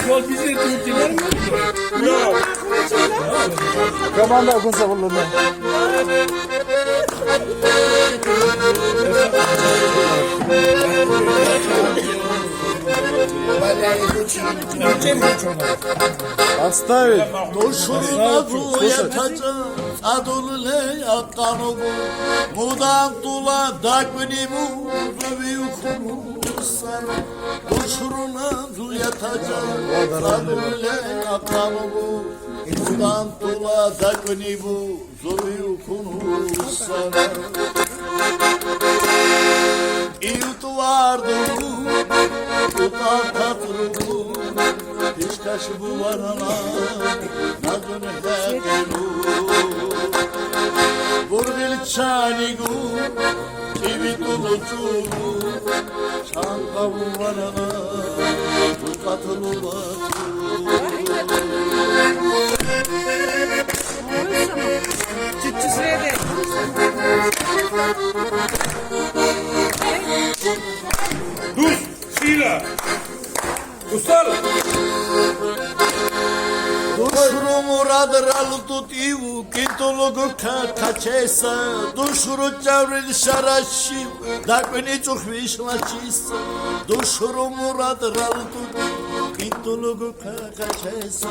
Yol bizi Türkçüler mi? Yok. Komanda kun savunduğunda. Оставить. Duşurmazu yatacak adolule yakkanı bu. Mudan tula dakvini bu. Büyükunu sana. Duşurmazu yatacak adolule yakkanı bu. Mudan tula dakvini bu. Büyükunu sana. İyut vardı bu. Tutar tatlı Pişkaş bu varana Nazını hekelu Vurgil çanigu Kimi tuluculu Çanka bu varana Tukatılı batu Çıtçı sürede. Dus, Şila. Ustal. Duşru muradır alı tut ivu Kintulugu kaçesa Duşru çavril şaraşiv Dakvini çok vişmaçisa Duşru muradır alı tut Kintulugu kaçesa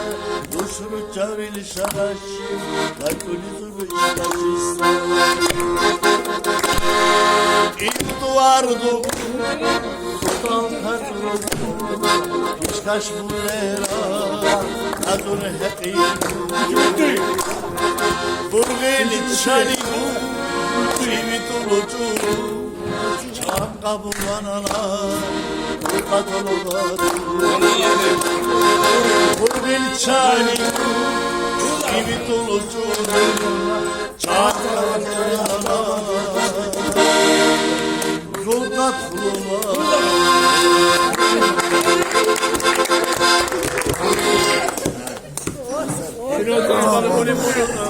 Duşru çavril şaraşiv Dakvini çok vişmaçisa İntuardu Sultan Karlu Pişkaş bulera Adun hekim Burgeli çanigu Kimi tulucu Çanka bulanana Kurkatolu batu Burgeli çanigu Kimi tulucu Çanka bulanana Kurkatolu batu